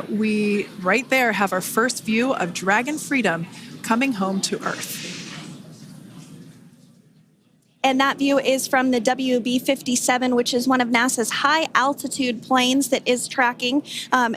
We right there have our first view of Dragon Freedom coming home to Earth. And that view is from the WB-57, which is one of NASA's high-altitude planes that is tracking.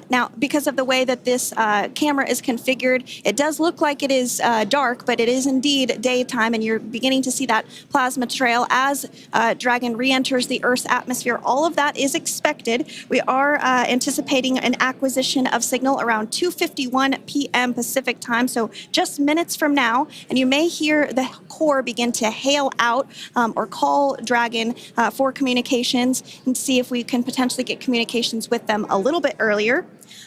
Now, because of the way that this camera is configured, it does look like it is dark, but it is indeed daytime, and you're beginning to see that plasma trail as Dragon re-enters the Earth's atmosphere. All of that is expected. We are anticipating an acquisition of signal around 2:51 p.m. Pacific time, so just minutes from now, and you may hear the core begin to hail out or call Dragon for communications and see if we can potentially get communications with them a little bit earlier.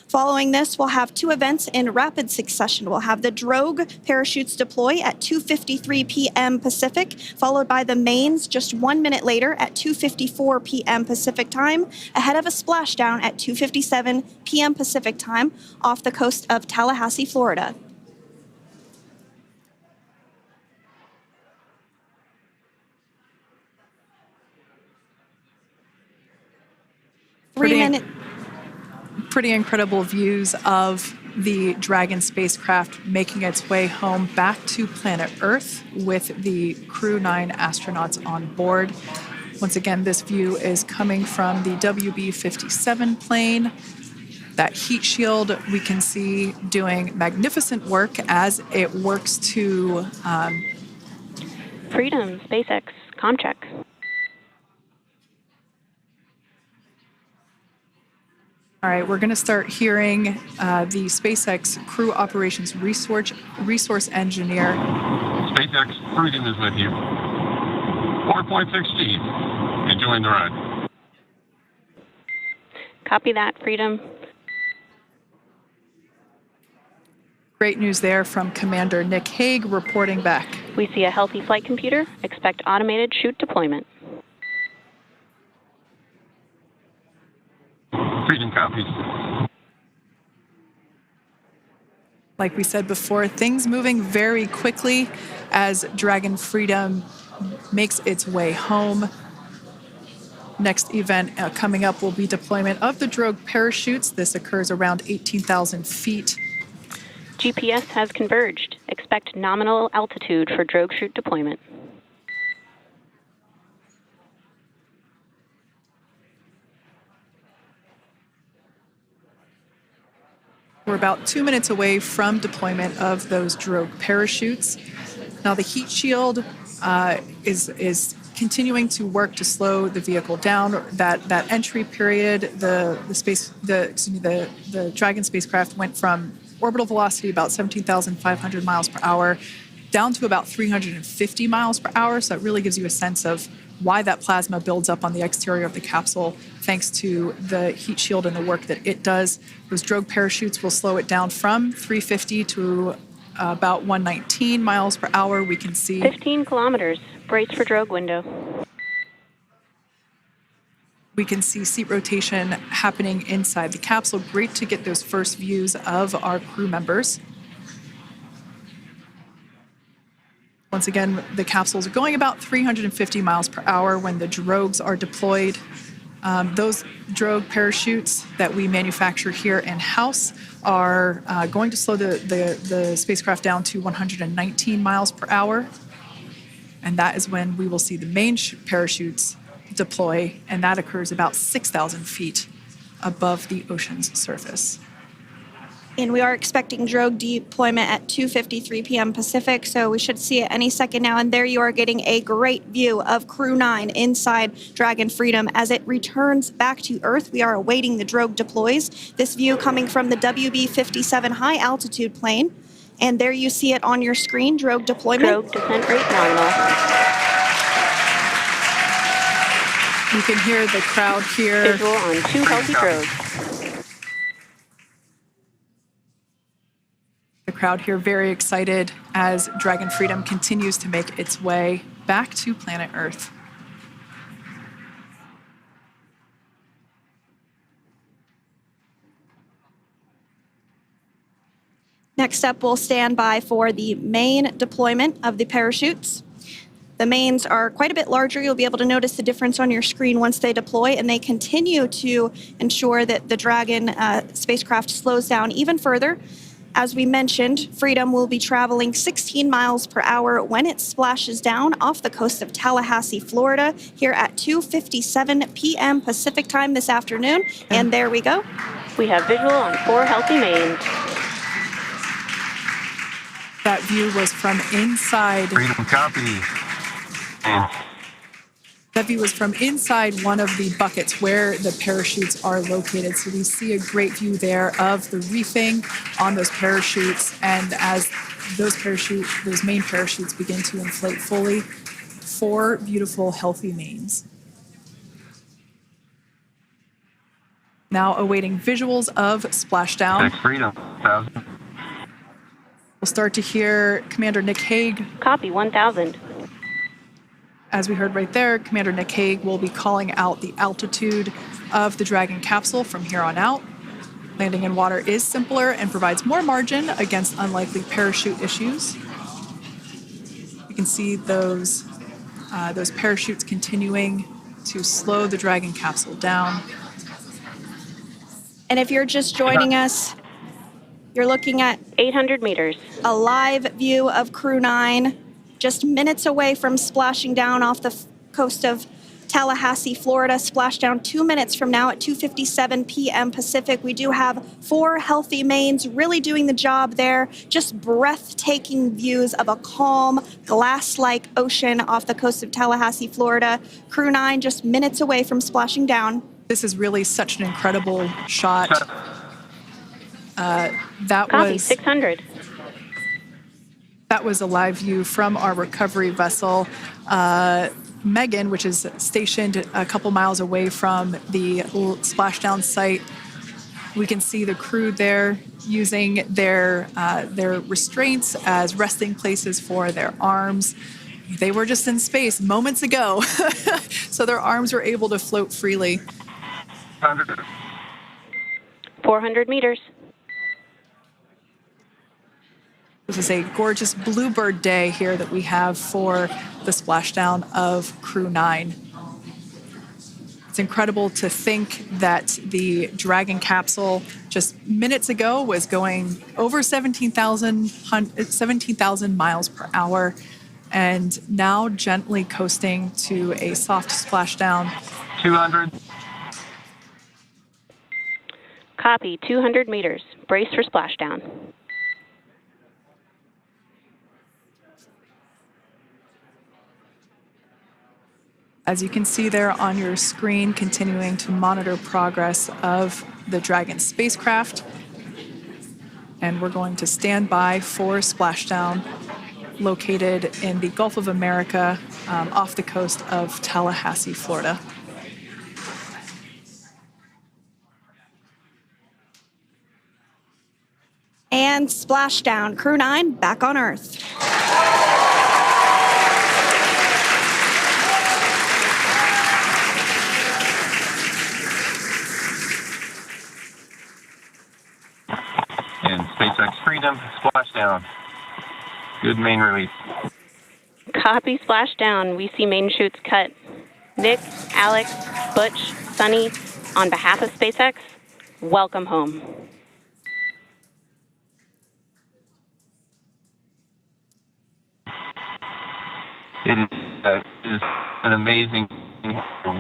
Following this, we'll have two events in rapid succession. We'll have the drogue parachutes deploy at 2:53 p.m. Pacific, followed by the mains just 1 minute later at 2:54 p.m. Pacific time, ahead of a splashdown at 2:57 p.m. Pacific time off the coast of Tallahassee, Florida. Pretty incredible views of the Dragon spacecraft making its way home back to planet Earth with the Crew 9 astronauts on board. Once again, this view is coming from the WB-57 plane. That heat shield we can see doing magnificent work as it works to... Freedom, SpaceX, Comcheck. All right, we're going to start hearing the SpaceX Crew Operations Resource Engineer. SpaceX Freedom is with you. 4.6 G. Enjoying the ride. Copy that, Freedom. Great news there from Commander Nick Hague reporting back. We see a healthy flight computer. Expect automated chute deployment. Freedom copies. Like we said before, things moving very quickly as Dragon Freedom makes its way home. Next event coming up will be deployment of the drogue parachutes. This occurs around 18,000 feet. GPS has converged. Expect nominal altitude for drogue chute deployment. We're about 2 minutes away from deployment of those drogue parachutes. Now the heat shield is continuing to work to slow the vehicle down. That entry period, the Dragon spacecraft went from orbital velocity about 17,500 miles per hour down to about 350 miles per hour. So that really gives you a sense of why that plasma builds up on the exterior of the capsule, thanks to the heat shield and the work that it does. Those drogue parachutes will slow it down from 350 to about 119 miles per hour. We can see 15 kilometers. Brace for drogue window. We can see seat rotation happening inside the capsule. Great to get those first views of our crew members. Once again, the capsules are going about 350 miles per hour when the drogues are deployed. Those drogue parachutes that we manufacture here in-house are going to slow the spacecraft down to 119 miles per hour. And that is when we will see the main parachutes deploy, and that occurs about 6,000 feet above the ocean's surface. And we are expecting drogue deployment at 2:53 p.m. Pacific, so we should see it any second now. And there you are getting a great view of Crew 9 inside Dragon Freedom as it returns back to Earth. We are awaiting the drogue deploys. This view coming from the WB-57 high-altitude plane. And there you see it on your screen, drogue deployment. Drogue descent rate nominal. You can hear the crowd here. Visual on 2 healthy drogues. The crowd here very excited as Dragon Freedom continues to make its way back to planet Earth. Next up, we'll stand by for the main deployment of the parachutes. The mains are quite a bit larger. You'll be able to notice the difference on your screen once they deploy, and they continue to ensure that the Dragon spacecraft slows down even further. As we mentioned, Freedom will be traveling 16 miles per hour when it splashes down off the coast of Tallahassee, Florida, here at 2:57 p.m. Pacific time this afternoon. And there we go. We have visual on 4 healthy mains. That view was from inside. Freedom copy. And That view was from inside one of the buckets where the parachutes are located. So we see a great view there of the reefing on those parachutes. And as those main parachutes begin to inflate fully, 4 beautiful, healthy mains. Now awaiting visuals of splashdown. Next Freedom, 1,000. We'll start to hear Commander Nick Hague. Copy, 1,000. As we heard right there, Commander Nick Hague will be calling out the altitude of the Dragon capsule from here on out. Landing in water is simpler and provides more margin against unlikely parachute issues. You can see those parachutes continuing to slow the Dragon capsule down. And if you're just joining us, you're looking at 800 meters. a live view of Crew 9, just minutes away from splashing down off the coast of Tallahassee, Florida. Splashdown 2 minutes from now at 2:57 p.m. Pacific. We do have 4 healthy mains really doing the job there. Just breathtaking views of a calm, glass-like ocean off the coast of Tallahassee, Florida. Crew 9 just minutes away from splashing down. This is really such an incredible shot. That Copy, was 600. That was a live view from our recovery vessel, Megan, which is stationed a couple miles away from the splashdown site. We can see the crew there using their restraints as resting places for their arms. They were just in space moments ago, so their arms were able to float freely. 400 meters. This is a gorgeous bluebird day here that we have for the splashdown of Crew 9. It's incredible to think that the Dragon capsule just minutes ago was going over 17,000 miles per hour, and now gently coasting to a soft splashdown. 200. Copy, 200 meters. Brace for splashdown. As you can see there on your screen, continuing to monitor progress of the Dragon spacecraft. And we're going to stand by for splashdown, located in the Gulf of America, off the coast of Tallahassee, Florida. And splashdown. Crew 9 back on Earth. And SpaceX Freedom, splashdown. Good main release. Copy, splashdown. We see main chutes cut. Nick, Alex, Butch, Sunny, on behalf of SpaceX, welcome home. It is an amazing,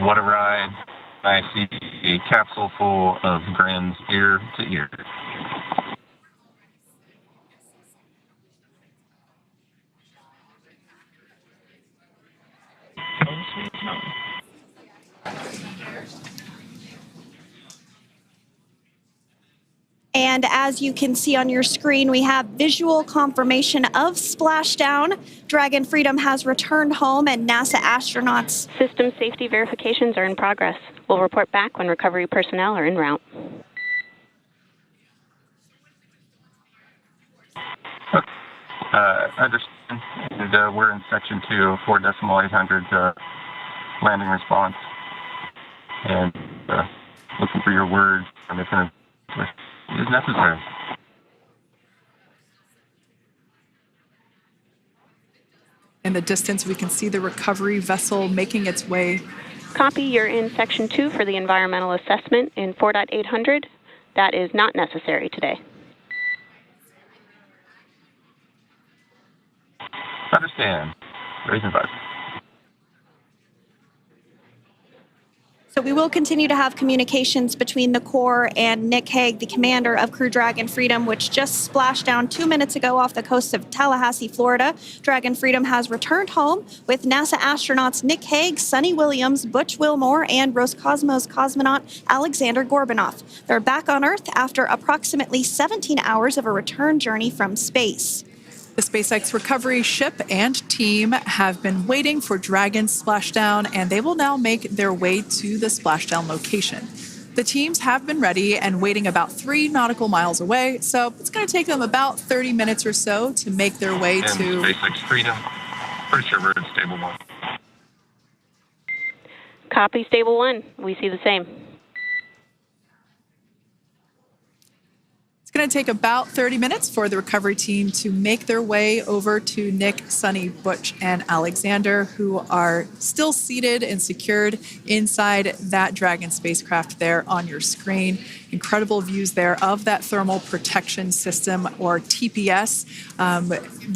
what a ride. I see a capsule full of grins ear to ear. And as you can see on your screen, we have visual confirmation of splashdown. Dragon Freedom has returned home, and NASA astronauts. System safety verifications are in progress. We'll report back when recovery personnel are en route. Understand. And, we're in section 2, 4.800 landing response. And looking for your words on if it is necessary. In the distance, we can see the recovery vessel making its way. Copy, you're in Section 2 for the environmental assessment in 4.800. That is not necessary today. Understand. Raising button. So we will continue to have communications between the Corps and Nick Hague, the commander of Crew Dragon Freedom, which just splashed down 2 minutes ago off the coast of Tallahassee, Florida. Dragon Freedom has returned home with NASA astronauts Nick Hague, Sunny Williams, Butch Wilmore, and Roscosmos cosmonaut Alexander Gorbunoff. They're back on Earth after approximately 17 hours of a return journey from space. The SpaceX recovery ship and team have been waiting for Dragon's splashdown, and they will now make their way to the splashdown location. The teams have been ready and waiting about 3 nautical miles away, so it's going to take them about 30 minutes or so to make their way And to SpaceX Freedom. Pretty sure we're in stable 1. Copy, Stable 1. We see the same. It's going to take about 30 minutes for the recovery team to make their way over to Nick, Sunny, Butch, and Alexander, who are still seated and secured inside that Dragon spacecraft there on your screen. Incredible views there of that thermal protection system, or TPS.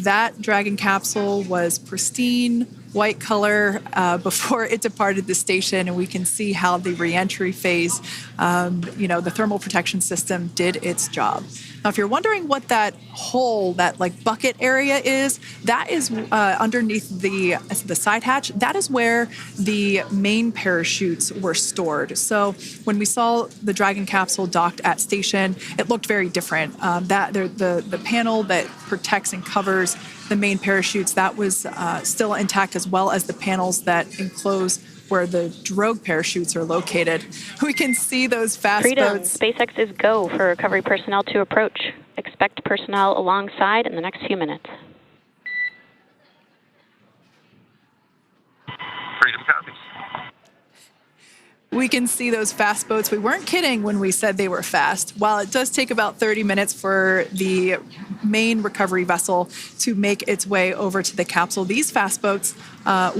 That Dragon capsule was pristine, white color before it departed the station, and we can see how the reentry phase, the thermal protection system did its job. Now, if you're wondering what that hole, that like bucket area is, that is underneath the side hatch. That is where the main parachutes were stored. So when we saw the Dragon capsule docked at station, it looked very different. The panel that protects and covers the main parachutes, that was still intact, as well as the panels that enclose where the drogue parachutes are located. We can see those fast Freedom, boats. SpaceX is go for recovery personnel to approach. Expect personnel alongside in the next few minutes. Freedom copies. We can see those fast boats. We weren't kidding when we said they were fast. While it does take about 30 minutes for the main recovery vessel to make its way over to the capsule, these fast boats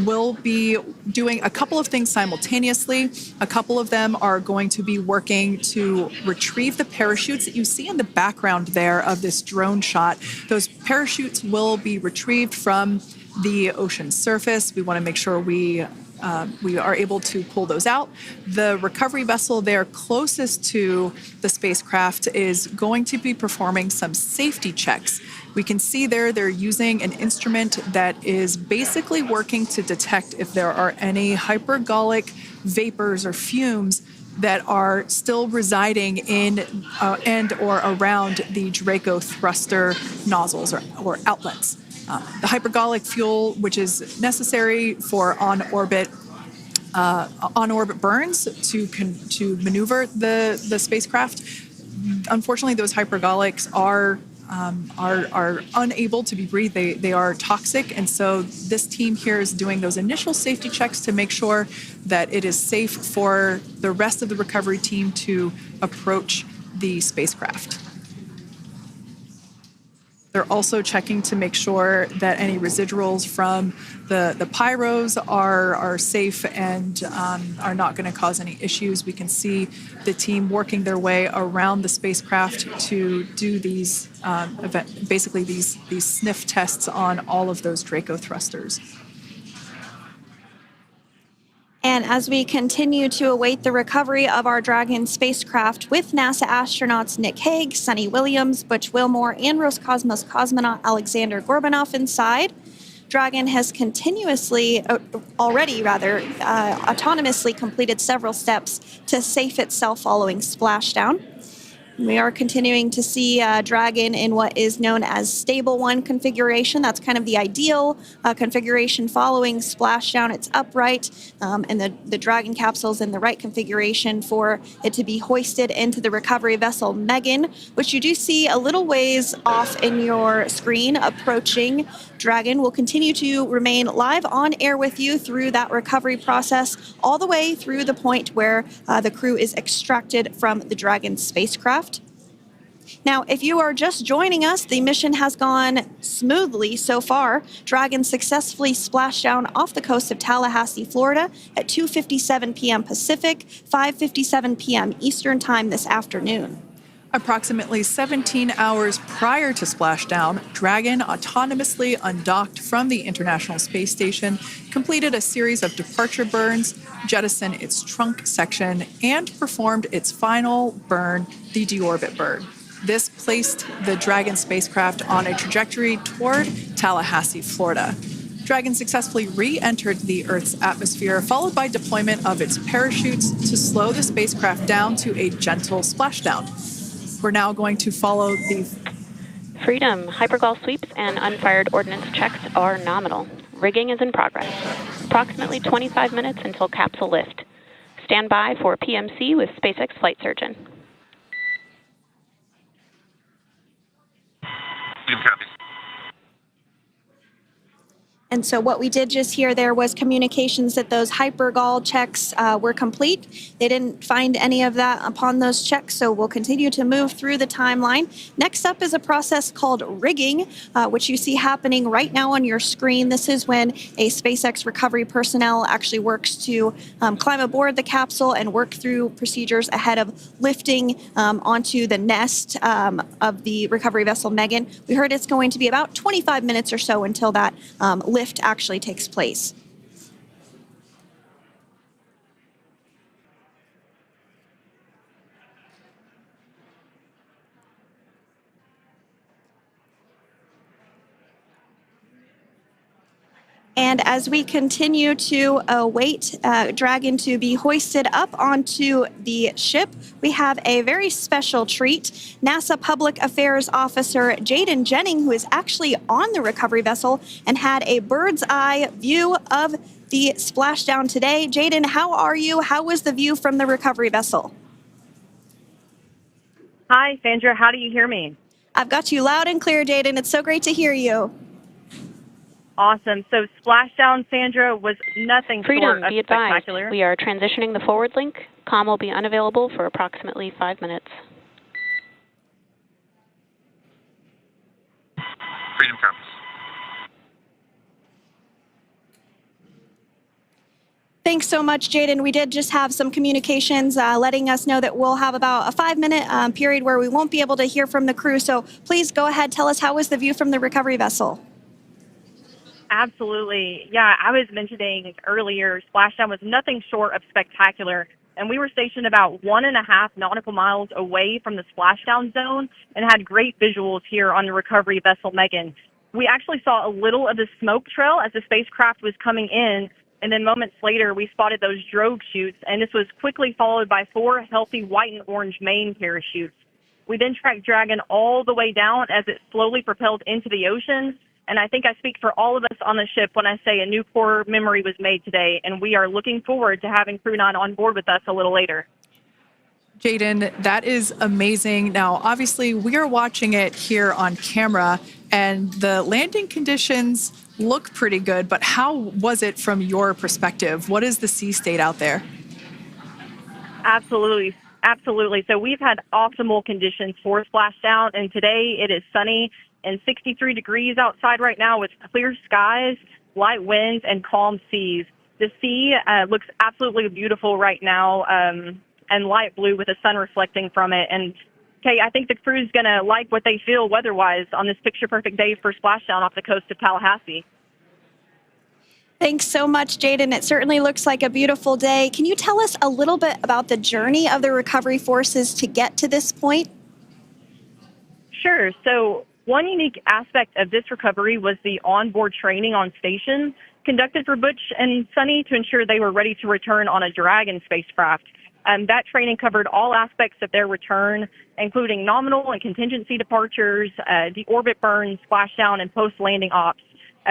will be doing a couple of things simultaneously. A couple of them are going to be working to retrieve the parachutes that you see in the background there of this drone shot. Those parachutes will be retrieved from the ocean surface. We want to make sure we are able to pull those out. The recovery vessel there closest to the spacecraft is going to be performing some safety checks. We can see there they're using an instrument that is basically working to detect if there are any hypergolic vapors or fumes that are still residing in and or around the Draco thruster nozzles or outlets. The hypergolic fuel, which is necessary for on-orbit burns to maneuver the spacecraft. Unfortunately, those hypergolics are unable to be breathed. They are toxic, and so this team here is doing those initial safety checks to make sure that it is safe for the rest of the recovery team to approach the spacecraft. They're also checking to make sure that any residuals from the pyros are safe and are not going to cause any issues. We can see the team working their way around the spacecraft to do these these sniff tests on all of those Draco thrusters. And as we continue to await the recovery of our Dragon spacecraft with NASA astronauts Nick Hague, Sunny Williams, Butch Wilmore, and Roscosmos cosmonaut Alexander Gorbunoff inside, Dragon has autonomously completed several steps to safe itself following splashdown. We are continuing to see Dragon in what is known as Stable 1 configuration. That's kind of the ideal configuration following splashdown. It's upright, and the Dragon capsule is in the right configuration for it to be hoisted into the recovery vessel Megan, which you do see a little ways off in your screen approaching. Dragon will continue to remain live on air with you through that recovery process, all the way through the point where the crew is extracted from the Dragon spacecraft. Now, if you are just joining us, the mission has gone smoothly so far. Dragon successfully splashed down off the coast of Tallahassee, Florida at 2:57 p.m. Pacific, 5:57 p.m. Eastern Time this afternoon. Approximately 17 hours prior to splashdown, Dragon autonomously undocked from the International Space Station, completed a series of departure burns, jettisoned its trunk section, and performed its final burn, the deorbit burn. This placed the Dragon spacecraft on a trajectory toward Tallahassee, Florida. Dragon successfully re-entered the Earth's atmosphere, followed by deployment of its parachutes to slow the spacecraft down to a gentle splashdown. We're now going to follow the Freedom. Hypergol sweeps and unfired ordnance checks are nominal. Rigging is in progress. Approximately 25 minutes until capsule lift. Stand by for PMC with SpaceX flight surgeon. Freedom copies. And so what we did just hear there was communications that those hypergol checks were complete. They didn't find any of that upon those checks, so we'll continue to move through the timeline. Next up is a process called rigging, which you see happening right now on your screen. This is when a SpaceX recovery personnel actually works to climb aboard the capsule and work through procedures ahead of lifting onto the nest of the recovery vessel Megan. We heard it's going to be about 25 minutes or so until that lift actually takes place. And as we continue to await Dragon to be hoisted up onto the ship, we have a very special treat. NASA Public Affairs Officer Jaden Jennings, who is actually on the recovery vessel and had a bird's eye view of the splashdown today. Jaden, how are you? How was the view from the recovery vessel? Hi, Sandra. How do you hear me? I've got you loud and clear, Jaden. It's so great to hear you. Awesome. So splashdown, Sandra, was nothing Freedom, short of be advised. spectacular. We are transitioning the forward link. Comm will be unavailable for approximately 5 minutes. Freedom copies. Thanks so much, Jaden. We did just have some communications letting us know that we'll have about a 5-minute period where we won't be able to hear from the crew. So please go ahead, tell us, how was the view from the recovery vessel? Absolutely. Yeah, I was mentioning earlier, splashdown was nothing short of spectacular. And we were stationed about 1.5 nautical miles away from the splashdown zone and had great visuals here on the recovery vessel Megan. We actually saw a little of the smoke trail as the spacecraft was coming in, and then moments later we spotted those drogue chutes, and this was quickly followed by 4 healthy white and orange main parachutes. We then tracked Dragon all the way down as it slowly propelled into the ocean. And I think I speak for all of us on the ship when I say a new core memory was made today, and we are looking forward to having Crew 9 on board with us a little later. Jaden, that is amazing. Now, obviously, we are watching it here on camera, and the landing conditions look pretty good, but how was it from your perspective? What is the sea state out there? Absolutely. Absolutely. So we've had optimal conditions for splashdown, and today it is sunny and 63 degrees outside right now with clear skies, light winds, and calm seas. The sea looks absolutely beautiful right now, and light blue with the sun reflecting from it. And, Kay, I think the crew's going to like what they feel weather-wise on this picture-perfect day for splashdown off the coast of Tallahassee. Thanks so much, Jaden. It certainly looks like a beautiful day. Can you tell us a little bit about the journey of the recovery forces to get to this point? Sure. So one unique aspect of this recovery was the onboard training on station conducted for Butch and Sunny to ensure they were ready to return on a Dragon spacecraft. That training covered all aspects of their return, including nominal and contingency departures, deorbit burns, splashdown, and post-landing ops,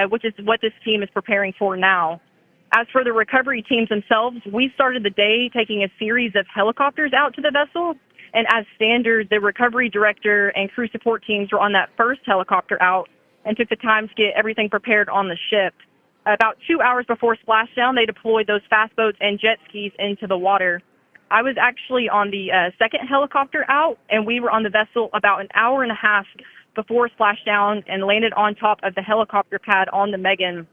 which is what this team is preparing for now. As for the recovery teams themselves, we started the day taking a series of helicopters out to the vessel. And as standard, the recovery director and crew support teams were on that first helicopter out and took the time to get everything prepared on the ship. About 2 hours before splashdown, they deployed those fast boats and jet skis into the water. I was actually on the second helicopter out, and we were on the vessel about an hour and a half before splashdown and landed on top of the helicopter pad on the Megan.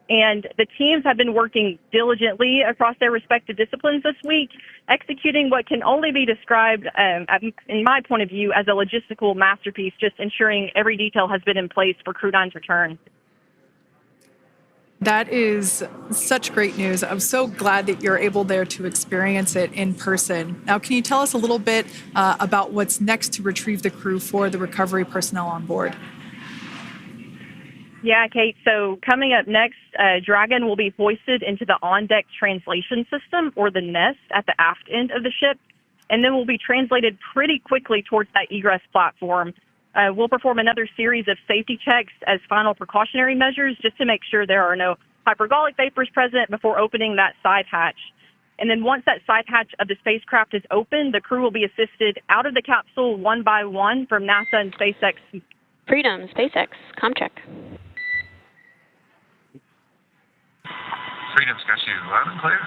And the teams have been working diligently across their respective disciplines this week, executing what can only be described, in my point of view, as a logistical masterpiece, just ensuring every detail has been in place for Crew 9's return. That is such great news. I'm so glad that you're able there to experience it in person. Now, can you tell us a little bit about what's next to retrieve the crew for the recovery personnel on board? Yeah, Kate. So coming up next, Dragon will be hoisted into the on-deck translation system, or the nest, at the aft end of the ship, and then will be translated pretty quickly towards that egress platform. We'll perform another series of safety checks as final precautionary measures just to make sure there are no hypergolic vapors present before opening that side hatch. And then once that side hatch of the spacecraft is open, the crew will be assisted out of the capsule one by one from NASA and SpaceX. Freedom, SpaceX, comm check. Freedom's got you loud and clear.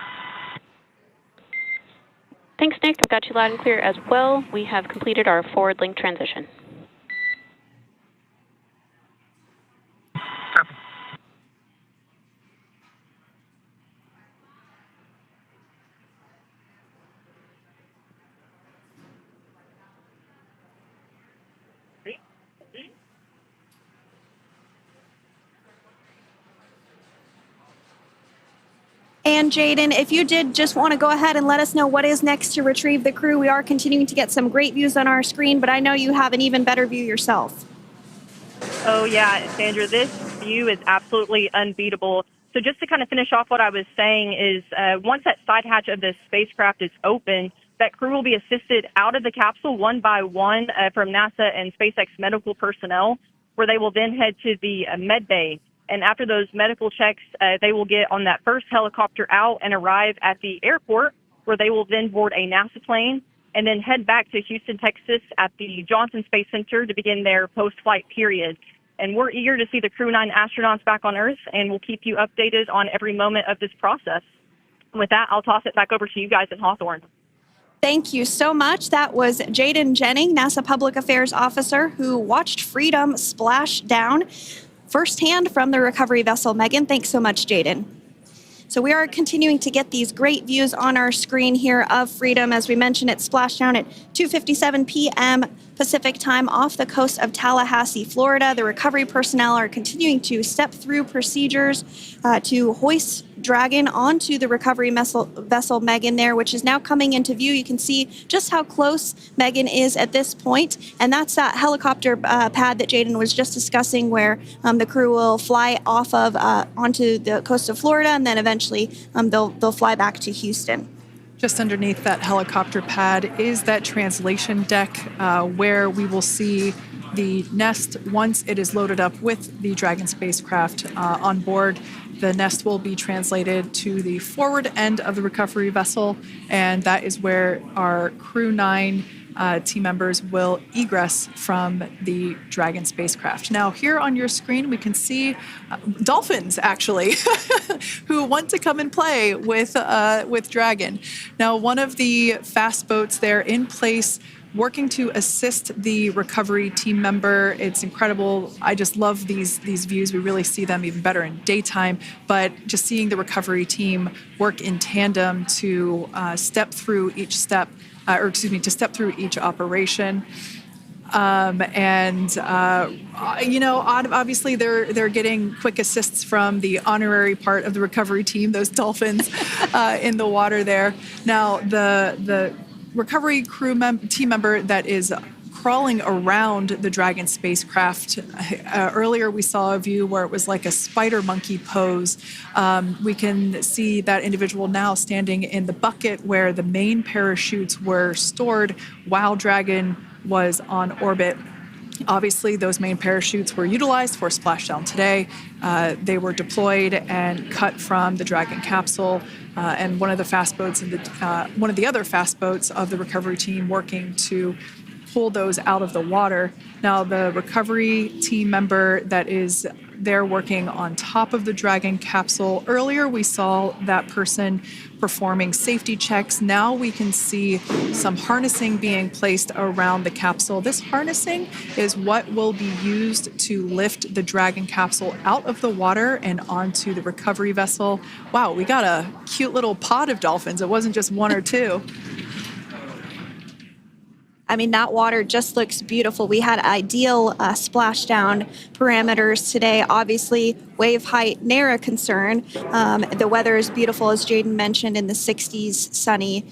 Thanks, Nick. I've got you loud and clear as well. We have completed our forward link transition. Copy. And Jaden, if you did just want to go ahead and let us know what is next to retrieve the crew, we are continuing to get some great views on our screen, but I know you have an even better view yourself. Oh, yeah, Sandra, this view is absolutely unbeatable. So just to kind of finish off what I was saying is once that side hatch of the spacecraft is open, that crew will be assisted out of the capsule one by one from NASA and SpaceX medical personnel, where they will then head to the med bay. And after those medical checks, they will get on that first helicopter out and arrive at the airport, where they will then board a NASA plane and then head back to Houston, Texas at the Johnson Space Center to begin their post-flight period. And we're eager to see the Crew 9 astronauts back on Earth, and we'll keep you updated on every moment of this process. And with that, I'll toss it back over to you guys in Hawthorne. Thank you so much. That was Jaden Jennings, NASA Public Affairs Officer, who watched Freedom splash down firsthand from the recovery vessel Megan. Thanks so much, Jaden. So we are continuing to get these great views on our screen here of Freedom. As we mentioned, it splashed down at 2:57 p.m. Pacific time off the coast of Tallahassee, Florida. The recovery personnel are continuing to step through procedures to hoist Dragon onto the recovery vessel Megan there, which is now coming into view. You can see just how close Megan is at this point, and that's that helicopter pad that Jaden was just discussing, where the crew will fly off of onto the coast of Florida, and then eventually they'll fly back to Houston. Just underneath that helicopter pad is that translation deck where we will see the nest once it is loaded up with the Dragon spacecraft on board. The nest will be translated to the forward end of the recovery vessel, and that is where our Crew 9 team members will egress from the Dragon spacecraft. Now, here on your screen, we can see dolphins, actually, who want to come and play with Dragon. Now, one of the fast boats there in place, working to assist the recovery team member. It's incredible. I just love these views. We really see them even better in daytime, but just seeing the recovery team work in tandem to step through each step, to step through each operation. Obviously they're getting quick assists from the honorary part of the recovery team, those dolphins in the water there. Now, the recovery team member that is crawling around the Dragon spacecraft. Earlier, we saw a view where it was like a spider monkey pose. We can see that individual now standing in the bucket where the main parachutes were stored while Dragon was on orbit. Obviously, those main parachutes were utilized for splashdown today. They were deployed and cut from the Dragon capsule, and one of the other fast boats of the recovery team working to pull those out of the water. Now, the recovery team member that is there working on top of the Dragon capsule, earlier we saw that person performing safety checks. Now we can see some harnessing being placed around the capsule. This harnessing is what will be used to lift the Dragon capsule out of the water and onto the recovery vessel. Wow, we got a cute little pod of dolphins. It wasn't just one or two. I mean, that water just looks beautiful. We had ideal splashdown parameters today. Obviously, wave height, ne'er a concern. The weather is beautiful, as Jaden mentioned, in the 60s, sunny.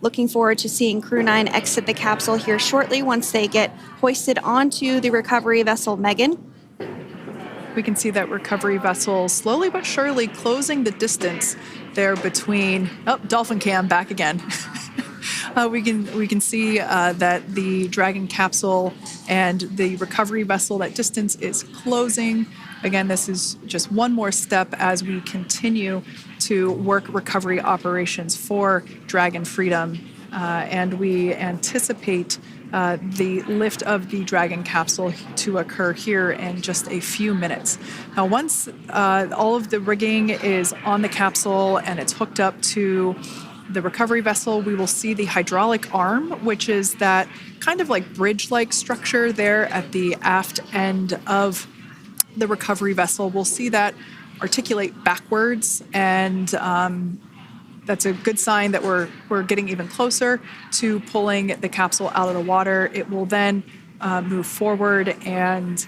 Looking forward to seeing Crew 9 exit the capsule here shortly once they get hoisted onto the recovery vessel Megan. We can see that recovery vessel slowly but surely closing the distance there between, oh, dolphin cam back again. We can see that the Dragon capsule and the recovery vessel, that distance is closing. Again, this is just one more step as we continue to work recovery operations for Dragon Freedom, and we anticipate the lift of the Dragon capsule to occur here in just a few minutes. Now, once all of the rigging is on the capsule and it's hooked up to the recovery vessel, we will see the hydraulic arm, which is that kind of like bridge-like structure there at the aft end of the recovery vessel. We'll see that articulate backwards, and that's a good sign that we're getting even closer to pulling the capsule out of the water. It will then move forward, and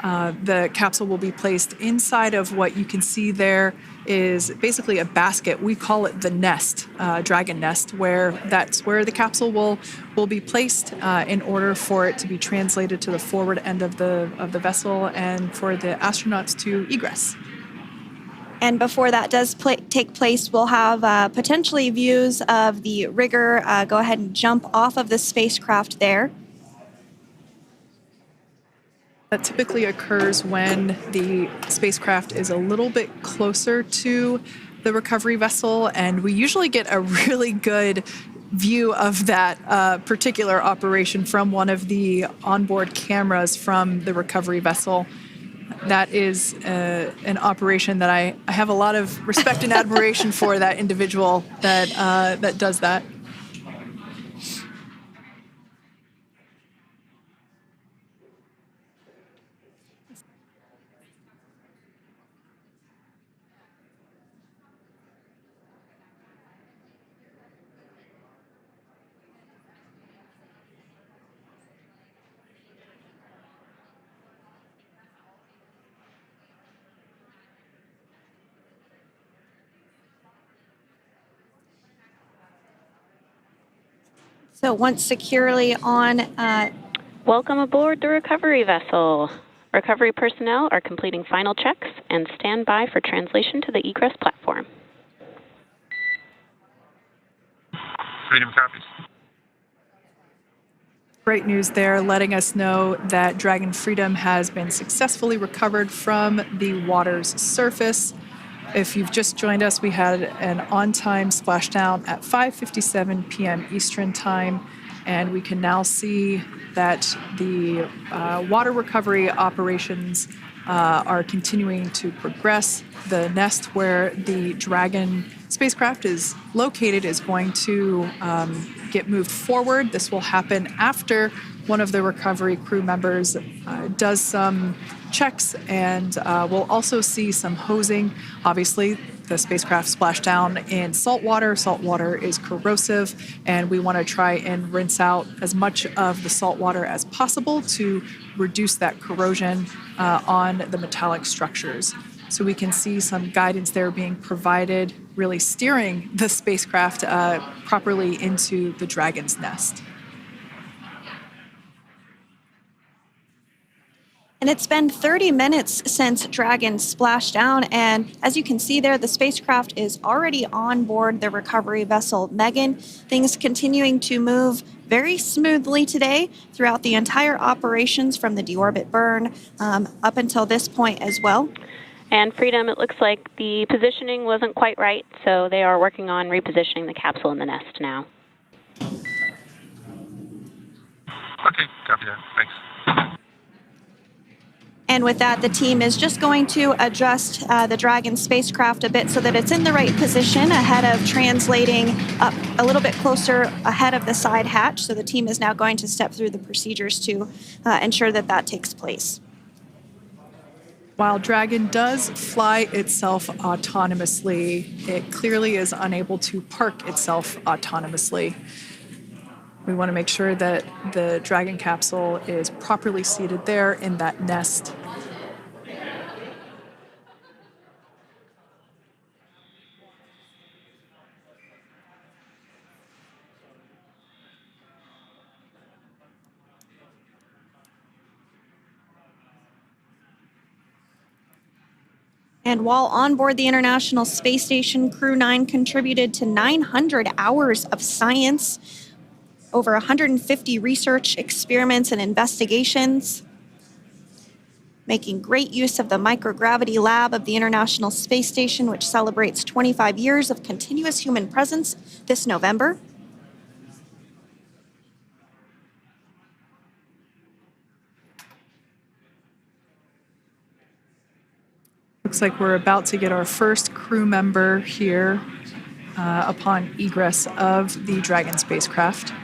the capsule will be placed inside of what you can see there is basically a basket. We call it the nest, Dragon nest, where that's where the capsule will be placed in order for it to be translated to the forward end of the vessel and for the astronauts to egress. And before that does take place, we'll have potentially views of the rigger go ahead and jump off of the spacecraft there. That typically occurs when the spacecraft is a little bit closer to the recovery vessel, and we usually get a really good view of that particular operation from one of the onboard cameras from the recovery vessel. That is an operation that I have a lot of respect and admiration for, that individual that does that. So once securely on... Welcome aboard the recovery vessel. Recovery personnel are completing final checks and stand by for translation to the egress platform. Freedom copies. Great news there, letting us know that Dragon Freedom has been successfully recovered from the water's surface. If you've just joined us, we had an on-time splashdown at 5:57 p.m. Eastern Time, and we can now see that the water recovery operations are continuing to progress. The nest where the Dragon spacecraft is located is going to get moved forward. This will happen after one of the recovery crew members does some checks, and we'll also see some hosing. Obviously, the spacecraft splashed down in salt water. Salt water is corrosive, and we want to try and rinse out as much of the salt water as possible to reduce that corrosion on the metallic structures. So we can see some guidance there being provided, really steering the spacecraft properly into the Dragon's nest. And it's been 30 minutes since Dragon splashed down, and as you can see there, the spacecraft is already on board the recovery vessel Megan. Things continuing to move very smoothly today throughout the entire operations from the deorbit burn up until this point as well. And Freedom, it looks like the positioning wasn't quite right, so they are working on repositioning the capsule in the nest now. Okay, copy that. Thanks. And with that, the team is just going to adjust the Dragon spacecraft a bit so that it's in the right position ahead of translating up a little bit closer ahead of the side hatch. So the team is now going to step through the procedures to ensure that that takes place. While Dragon does fly itself autonomously, it clearly is unable to park itself autonomously. We want to make sure that the Dragon capsule is properly seated there in that nest. And while on board the International Space Station, Crew 9 contributed to 900 hours of science, over 150 research experiments and investigations, making great use of the microgravity lab of the International Space Station, which celebrates 25 years of continuous human presence this November. Looks like we're about to get our first crew member here upon egress of the Dragon spacecraft.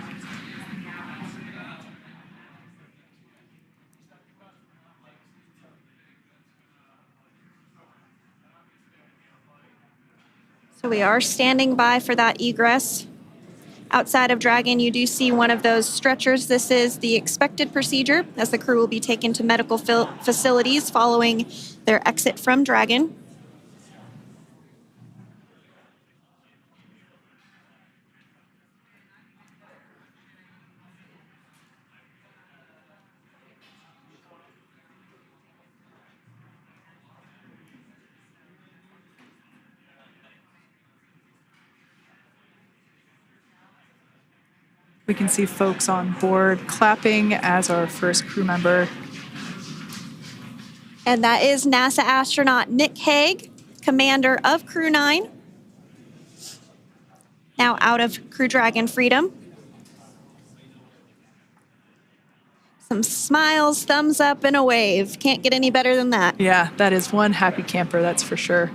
So we are standing by for that egress. Outside of Dragon, you do see one of those stretchers. This is the expected procedure as the crew will be taken to medical facilities following their exit from Dragon. We can see folks on board clapping as our first crew member. And that is NASA astronaut Nick Hague, commander of Crew 9, now out of Crew Dragon Freedom. Some smiles, thumbs up, and a wave. Can't get any better than that. Yeah, that is one happy camper, that's for sure.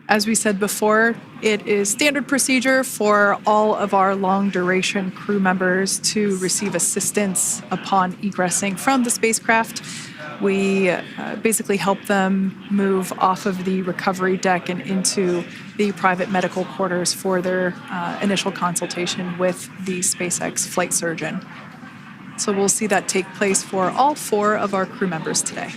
As we said before, it is standard procedure for all of our long-duration crew members to receive assistance upon egressing from the spacecraft. We basically help them move off of the recovery deck and into the private medical quarters for their initial consultation with the SpaceX flight surgeon. So we'll see that take place for all 4 of our crew members today.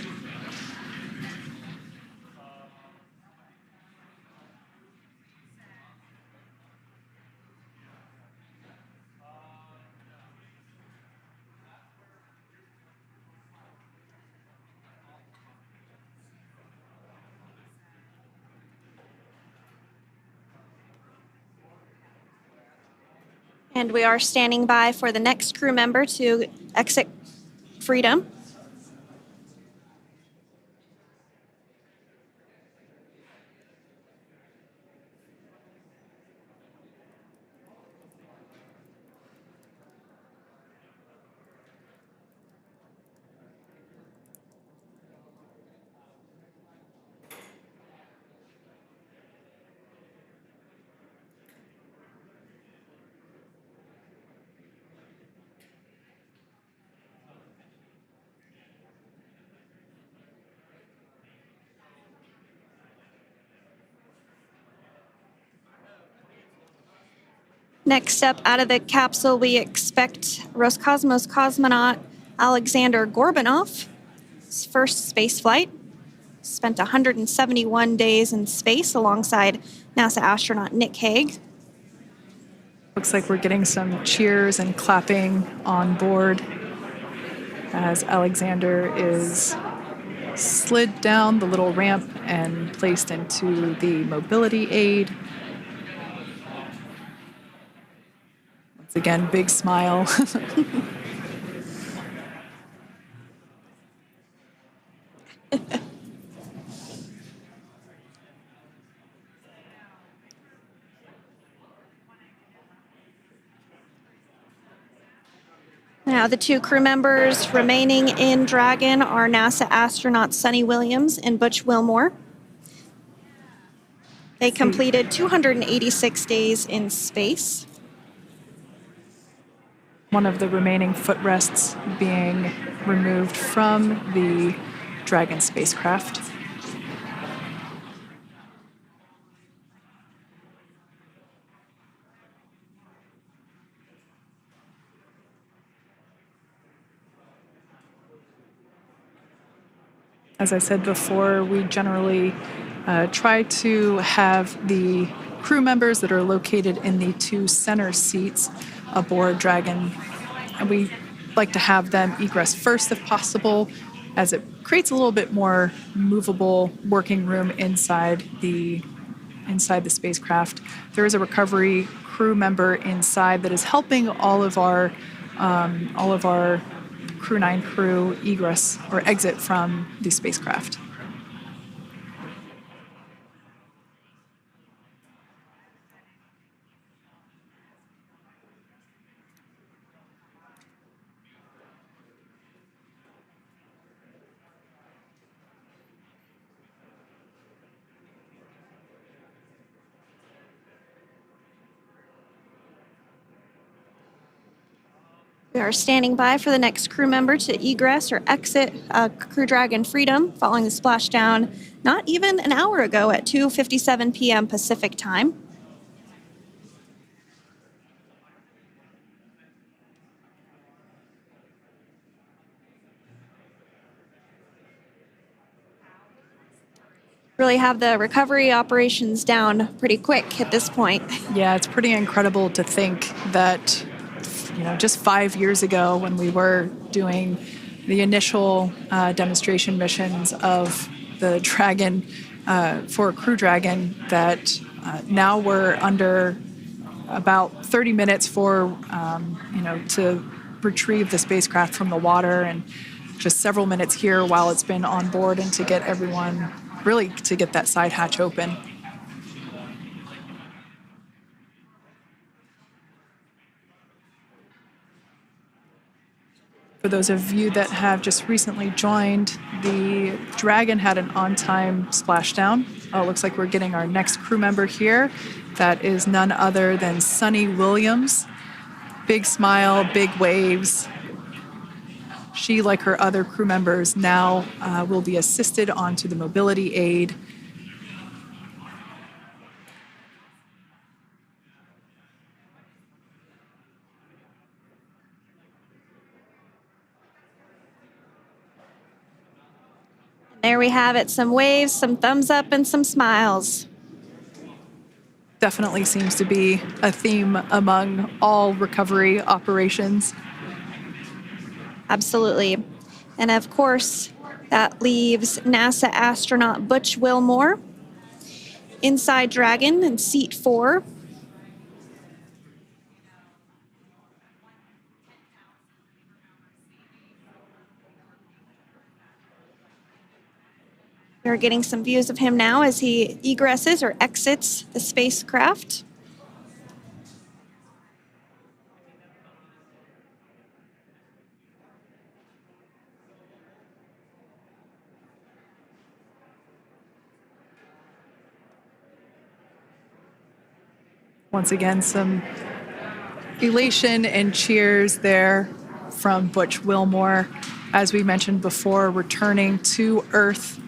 And we are standing by for the next crew member to exit Freedom. Next up out of the capsule, we expect Roscosmos cosmonaut Alexander Gorbanov. His first space flight. Spent 171 days in space alongside NASA astronaut Nick Hague. Looks like we're getting some cheers and clapping on board as Alexander is slid down the little ramp and placed into the mobility aid. Once again, big smile. Now, the two crew members remaining in Dragon are NASA astronauts Sunny Williams and Butch Wilmore. They completed 286 days in space. One of the remaining footrests being removed from the Dragon spacecraft. As I said before, we generally try to have the crew members that are located in the two center seats aboard Dragon, and we like to have them egress first if possible, as it creates a little bit more movable working room inside the spacecraft. There is a recovery crew member inside that is helping all of our Crew 9 crew egress or exit from the spacecraft. We are standing by for the next crew member to egress or exit Crew Dragon Freedom following the splashdown not even an hour ago at 2:57 p.m. Pacific time. Really have the recovery operations down pretty quick at this point. Yeah, it's pretty incredible to think that, just 5 years ago when we were doing the initial demonstration missions of the Dragon for Crew Dragon, that now we're under about 30 minutes for, to retrieve the spacecraft from the water, and just several minutes here while it's been on board, and to get everyone, really to get that side hatch open. For those of you that have just recently joined, the Dragon had an on-time splashdown. It looks like we're getting our next crew member here. That is none other than Sunny Williams. Big smile, big waves. She, like her other crew members, now will be assisted onto the mobility aid. There we have it, some waves, some thumbs up, and some smiles. Definitely seems to be a theme among all recovery operations. Absolutely. And of course, that leaves NASA astronaut Butch Wilmore inside Dragon in seat 4. We're getting some views of him now as he egresses or exits the spacecraft. Once again, some elation and cheers there from Butch Wilmore. As we mentioned before, returning to Earth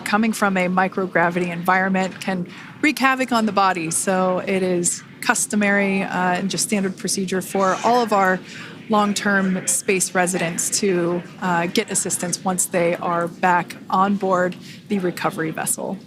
coming from a microgravity environment can wreak havoc on the body. So it is customary and just standard procedure for all of our long-term space residents to get assistance once they are back on board the recovery vessel.